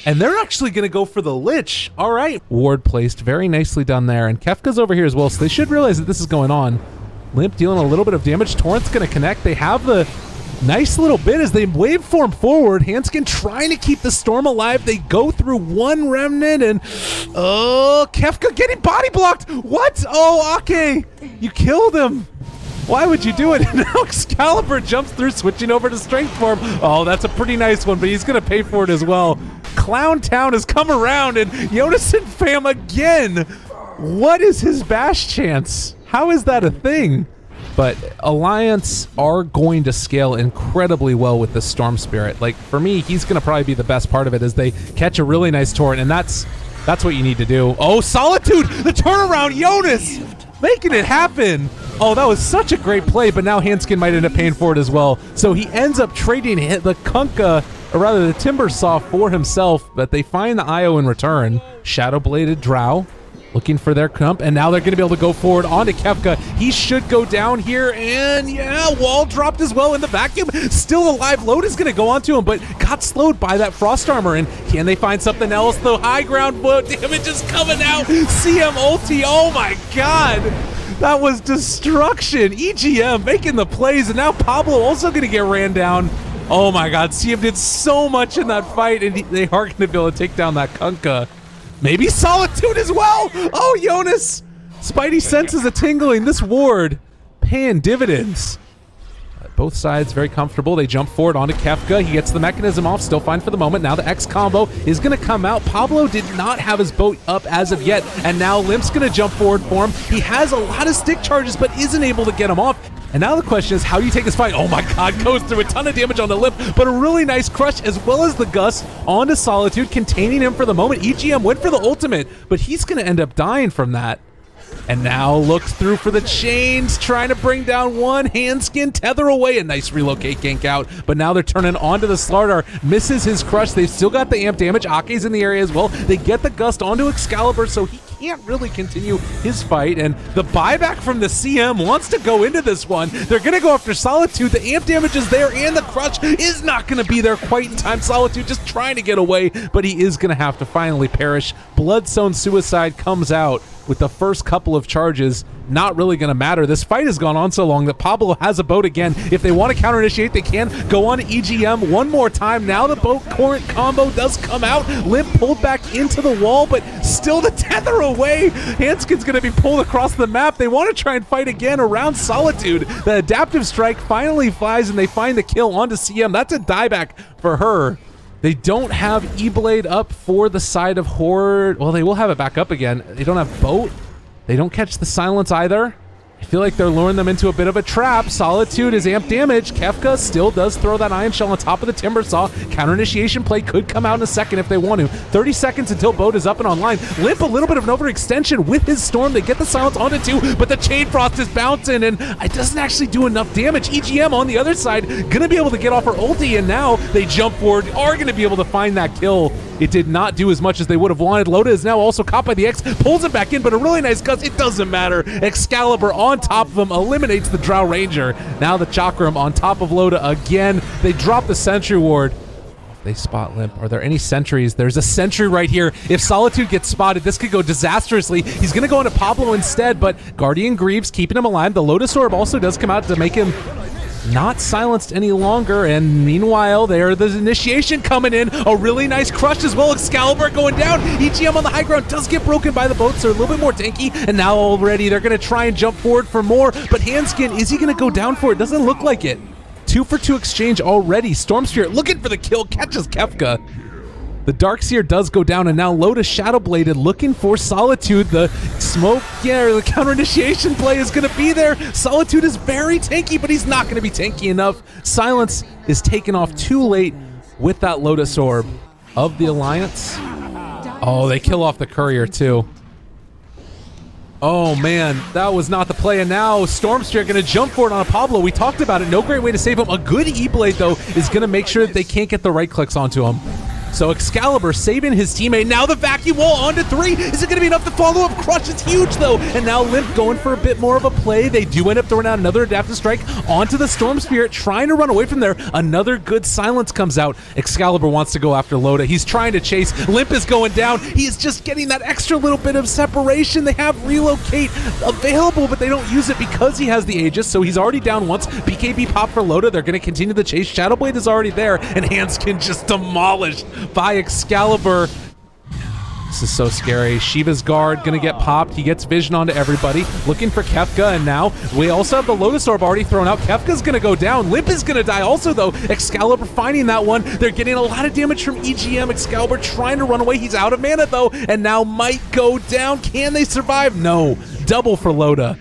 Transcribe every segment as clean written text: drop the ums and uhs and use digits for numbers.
And they're actually going to go for the Lich. All right. Ward placed very nicely done there. And Kefka's over here as well, so they should realize that this is going on. Limp dealing a little bit of damage. Torrent's going to connect. They have the nice little bit as they waveform forward. Hanskin trying to keep the Storm alive. They go through one Remnant and... oh, Kefka getting body blocked. What? Oh, Ake, you killed him. Why would you do it? And now Excalibur jumps through, switching over to Strength Form. Oh, that's a pretty nice one, but he's going to pay for it as well. Clown Town has come around, and Jonas and Fam again. What is his bash chance? How is that a thing? But Alliance are going to scale incredibly well with the Storm Spirit. Like, for me, he's going to probably be the best part of it as they catch a really nice torrent, and that's what you need to do. Oh, Solitude! The turnaround! Jonas! Making it happen! Oh, that was such a great play, but now Hanskin might end up paying for it as well. So he ends up trading the Kunkka, or rather the Timbersaw, for himself, but they find the IO in return. Shadow-Bladed Drow looking for their Kump, and now they're going to be able to go forward onto Kefka. He should go down here, and yeah, wall dropped as well in the vacuum. Still alive. Load is going to go onto him, but got slowed by that Frost Armor, and can they find something else? The high ground damage is coming out. CM ulti, oh my god. That was destruction. EGM making the plays, and now Pablo also going to get ran down. Oh my god, CM did so much in that fight, and they are going to be able to take down that Kunkka. Maybe Solitude as well. Oh, Jonas. Spidey senses a tingling. This ward paying dividends. Both sides very comfortable. They jump forward onto Kefka. He gets the mechanism off, still fine for the moment. Now the X combo is going to come out. Pablo did not have his boat up as of yet, and now Limp's going to jump forward for him. He has a lot of stick charges, but isn't able to get him off. And now the question is, how do you take this fight? Oh my god, goes through a ton of damage on the Limp, but a really nice crush as well as the Gus onto Solitude, containing him for the moment. EGM went for the ultimate, but he's going to end up dying from that. And now looks through for the chains, trying to bring down one. Hanskin, tether away. A nice relocate gank out. But now they're turning onto the Slardar. Misses his crush. They've still got the amp damage. Ake's in the area as well. They get the Gust onto Excalibur, so he can't really continue his fight. And the buyback from the CM wants to go into this one. They're going to go after Solitude. The amp damage is there, and the crush is not going to be there quite in time. Solitude just trying to get away, but he is going to have to finally perish. Bloodstone Suicide comes out with the first couple of charges. Not really going to matter. This fight has gone on so long that Pablo has a boat again. If they want to counter initiate, they can go on to EGM one more time. Now the boat current combo does come out. Limp pulled back into the wall, but still the tether away. Hanskin's going to be pulled across the map. They want to try and fight again around Solitude. The adaptive strike finally flies, and they find the kill onto CM. That's a dieback for her. They don't have E-Blade up for the side of Horde. Well, they will have it back up again. They don't have boat. They don't catch the silence either. I feel like they're luring them into a bit of a trap. Solitude is amp damage. Kefka still does throw that Ion Shell on top of the Timbersaw. Counter initiation play could come out in a second if they want to. 30 seconds until boat is up and online. Limp a little bit of an overextension with his Storm. They get the silence onto two, but the Chain Frost is bouncing, and it doesn't actually do enough damage. EGM on the other side gonna be able to get off her ulti, and now they jump forward, are gonna be able to find that kill. It did not do as much as they would have wanted. Loda is now also caught by the X, pulls it back in, but a really nice Gus. It doesn't matter. Excalibur on top of him eliminates the Drow Ranger. Now the Chakram on top of Loda again. They drop the Sentry Ward. They spot Limp. Are there any sentries? There's a sentry right here. If Solitude gets spotted, this could go disastrously. He's going to go into Pablo instead, but Guardian Greaves keeping him alive. The Lotus Orb also does come out to make him not silenced any longer, and meanwhile there's initiation coming in. A really nice crush as well. Excalibur going down. EGM on the high ground does get broken by the boats. They're a little bit more tanky, and now already they're going to try and jump forward for more, but Hanskin, is he going to go down for it? Doesn't look like it. 2-for-2 exchange already. Storm Spirit looking for the kill, catches Kefka. The Darkseer does go down, and now Lotus Shadowbladed looking for Solitude. The smoke, the counter initiation play is going to be there. Solitude is very tanky, but he's not going to be tanky enough. Silence is taken off too late with that Lotus Orb of the Alliance. Oh, they kill off the Courier too. Oh man, that was not the play, and now Stormstreak going to jump for it on a Pablo. We talked about it, no great way to save him. A good E-Blade though is going to make sure that they can't get the right clicks onto him. So Excalibur saving his teammate. Now the vacuum wall onto 3. Is it going to be enough to follow up? Crush is huge though. And now Limp going for a bit more of a play. They do end up throwing out another adaptive strike onto the Storm Spirit, trying to run away from there. Another good silence comes out. Excalibur wants to go after Loda. He's trying to chase. Limp is going down. He is just getting that extra little bit of separation. They have relocate available, but they don't use it because he has the Aegis. So he's already down once. BKB pop for Loda. They're going to continue the chase. Shadowblade is already there, and Handskin just demolished by Excalibur. This is so scary. Shiva's guard gonna get popped. He gets vision onto everybody, looking for Kefka, and now we also have the Lotus Orb already thrown out. Kefka's gonna go down. Limp is gonna die also though. Excalibur finding that one. They're getting a lot of damage from EGM. Excalibur trying to run away. He's out of mana though, and now might go down. Can they survive? No. Double for Loda.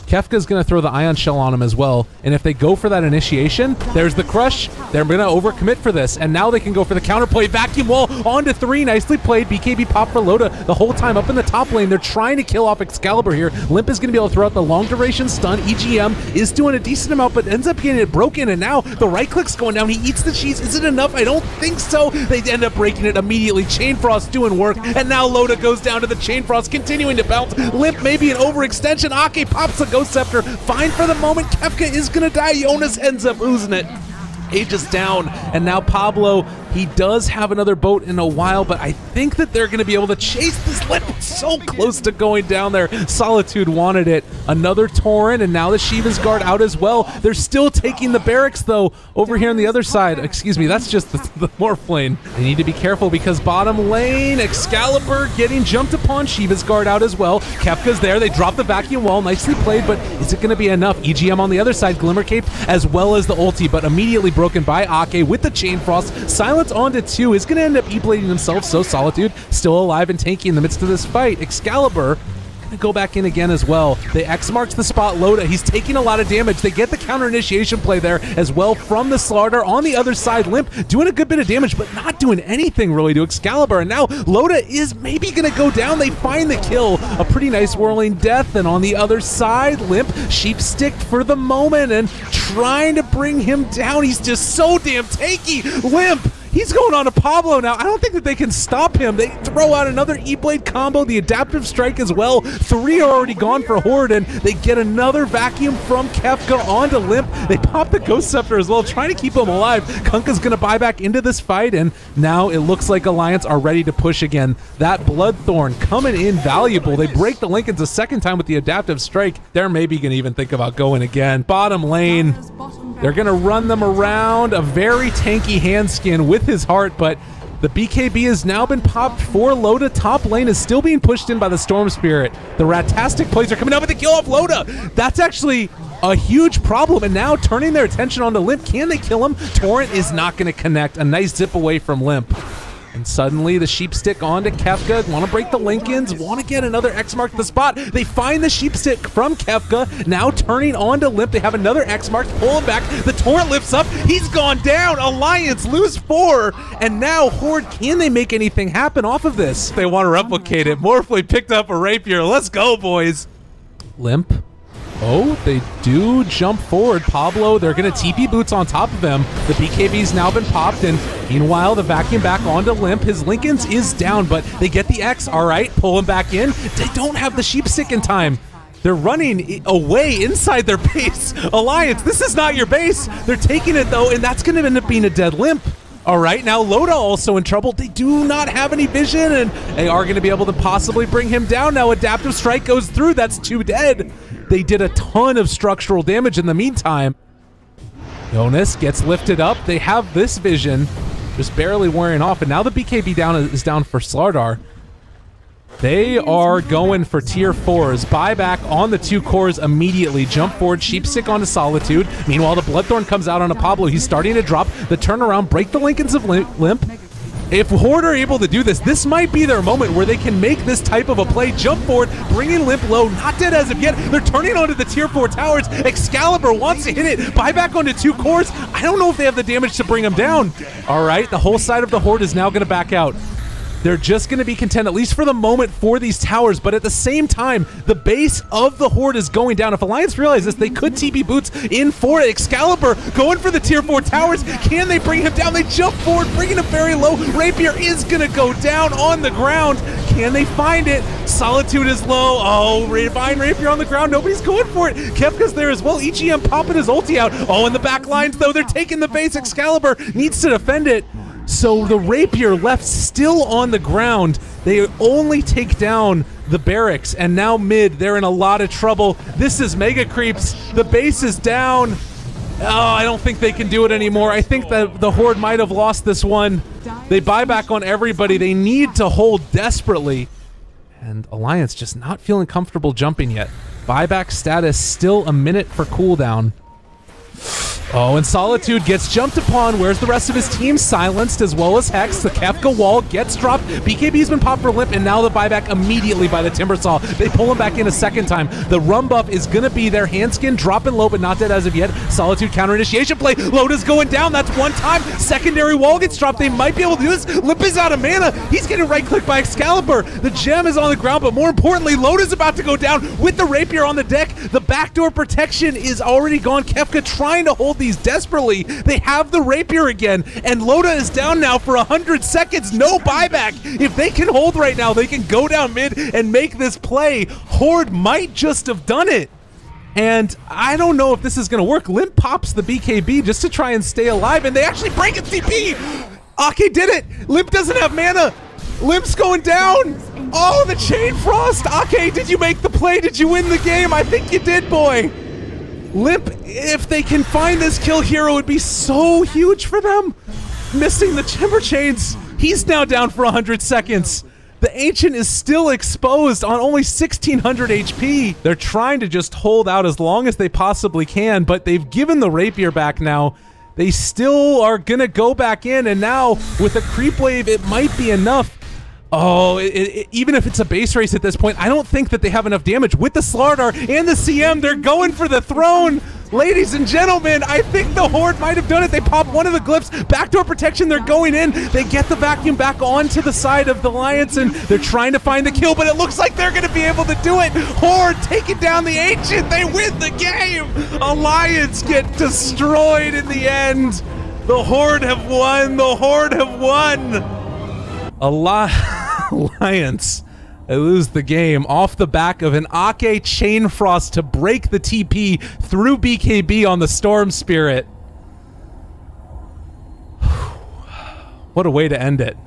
Kefka's going to throw the Ion Shell on him as well, and if they go for that initiation, there's the crush. They're going to overcommit for this, and now they can go for the counterplay. Vacuum wall onto 3. Nicely played. BKB pop for Loda the whole time up in the top lane. They're trying to kill off Excalibur here. Limp is going to be able to throw out the long duration stun. EGM is doing a decent amount, but ends up getting it broken, and now the right click's going down. He eats the cheese. Is it enough? I don't think so. They end up breaking it immediately. Chain Frost doing work, and now Loda goes down to the Chain Frost, continuing to bounce. Limp maybe an overextension. Ake pops a Ghost Scepter. Fine for the moment. Kefka is going to die. Jonas ends up losing it. Aegis down, and now Pablo, he does have another boat in a while, but I think that they're going to be able to chase this Limp. So close to going down there. Solitude wanted it. Another Torrent, and now the Shiva's guard out as well. They're still taking the barracks though over here on the other side. Excuse me, that's just the morph lane. They need to be careful because bottom lane, Excalibur getting jumped upon. Shiva's guard out as well. Kefka's there. They drop the vacuum wall. Nicely played, but is it going to be enough? EGM on the other side, Glimmer Cape as well as the ulti, but immediately broken by Ake with the Chain Frost. Silence onto 2 is going to end up E-blading himself, so Solitude still alive and tanky in the midst of this fight. Excalibur going to go back in again as well. They X marks the spot Loda. He's taking a lot of damage. They get the counter initiation play there as well from the Slardar. On the other side, Limp doing a good bit of damage, but not doing anything really to Excalibur. And now Loda is maybe going to go down. They find the kill. A pretty nice whirling death. And on the other side, Limp sheep sticked for the moment and trying to bring him down. He's just so damn tanky. Limp, he's going on to Pablo now. I don't think that they can stop him. They throw out another E-Blade combo, the adaptive strike as well. 3 are already gone for Horde, and they get another vacuum from Kefka onto Limp. They pop the Ghost Scepter as well, trying to keep him alive. Kunkka's going to buy back into this fight, and now it looks like Alliance are ready to push again. That Bloodthorn coming in valuable. They break the Lincolns a second time with the adaptive strike. They're maybe going to even think about going again. Bottom lane, they're going to run them around. A very tanky Handskin with his heart, but the BKB has now been popped for Loda. Top lane is still being pushed in by the Storm Spirit. The Ratastic plays are coming out with the kill off Loda. That's actually a huge problem, and now turning their attention onto Limp. Can they kill him? Torrent is not going to connect. A nice zip away from Limp. And suddenly the sheep stick onto Kefka. Want to break the Lincolns. Want to get another X mark to the spot. They find the sheep stick from Kefka. Now turning onto Limp. They have another X mark. Pull him back. The Torrent lifts up. He's gone down. Alliance lose 4. And now Horde, can they make anything happen off of this? They want to replicate it. Morphle picked up a Rapier. Let's go, boys. Limp. Oh, they do jump forward. Pablo, they're going to TP boots on top of them. The BKB's now been popped, and meanwhile, the vacuum back onto Limp. His Lincolns is down, but they get the X. All right, pull him back in. They don't have the sheep stick in time. They're running away inside their base. Alliance, this is not your base. They're taking it, though, and that's going to end up being a dead Limp. All right, now Loda also in trouble. They do not have any vision, and they are going to be able to possibly bring him down. Now adaptive strike goes through. That's 2 dead. They did a ton of structural damage in the meantime. Jonas gets lifted up. They have this vision just barely wearing off, and now the BKB is down for Slardar. They are going for tier 4s. Buyback on the 2 cores immediately. Jump forward, sheepstick onto Solitude. Meanwhile, the Bloodthorn comes out onto Pablo. He's starting to drop the turnaround, break the Lincolns of Limp. If Horde are able to do this, this might be their moment where they can make this type of a play. Jump forward, bringing Limp low, not dead as of yet. They're turning onto the tier 4 towers. Excalibur wants to hit it. Buyback onto 2 cores. I don't know if they have the damage to bring him down. All right, the whole side of the Horde is now going to back out. They're just going to be content, at least for the moment, for these towers. But at the same time, the base of the Horde is going down. If Alliance realizes this, they could TP Boots in for it. Excalibur going for the tier 4 towers. Can they bring him down? They jump forward, bringing him very low. Rapier is going to go down on the ground. Can they find it? Solitude is low. Oh, find Rapier on the ground. Nobody's going for it. Kefka's there as well. EGM popping his ulti out. Oh, in the back lines, though, they're taking the base. Excalibur needs to defend it. So the Rapier left still on the ground. They only take down the barracks, and now mid, they're in a lot of trouble. This is Megacreeps. The base is down. Oh, I don't think they can do it anymore. I think that the Horde might have lost this one. They buy back on everybody. They need to hold desperately. And Alliance just not feeling comfortable jumping yet. Buyback status still a minute for cooldown. Oh, and Solitude gets jumped upon. Where's the rest of his team? Silenced, as well as Hex. The Kefka wall gets dropped. BKB's been popped for Limp, and now the buyback immediately by the Timbersaw. They pull him back in a second time. The Rum buff is going to be there. Handskin dropping low, but not dead as of yet. Solitude counter initiation play. Loda's going down. That's one time. Secondary wall gets dropped. They might be able to do this. Limp is out of mana. He's getting right-clicked by Excalibur. The gem is on the ground, but more importantly, Loda's about to go down with the Rapier on the deck. The backdoor protection is already gone. Kefka trying to hold these desperately. They have the Rapier again, and Loda is down now for 100 seconds. No buyback. If they can hold right now, they can go down mid and make this play. Horde might just have done it. And I don't know if this is going to work. Limp pops the BKB just to try and stay alive, and they actually break its TP. Ake did it. Limp doesn't have mana. Limp's going down. Oh, the Chain Frost. Ake, did you make the play? Did you win the game? I think you did, boy. Limp, if they can find this kill here, it would be so huge for them. Missing the Timber Chains. He's now down for 100 seconds. The Ancient is still exposed on only 1600 HP. They're trying to just hold out as long as they possibly can, but they've given the Rapier back now. They still are gonna go back in, and now with a creep wave, it might be enough. Oh, even if it's a base race at this point, I don't think that they have enough damage. With the Slardar and the CM, they're going for the throne. Ladies and gentlemen, I think the Horde might have done it. They pop one of the glyphs. Backdoor protection, they're going in. They get the vacuum back onto the side of the Alliance, and they're trying to find the kill, but it looks like they're going to be able to do it. Horde taking down the Ancient. They win the game. Alliance get destroyed in the end. The Horde have won. The Horde have won. Alliance, they lose the game off the back of an Ake Chain Frost to break the TP through BKB on the Storm Spirit. What a way to end it.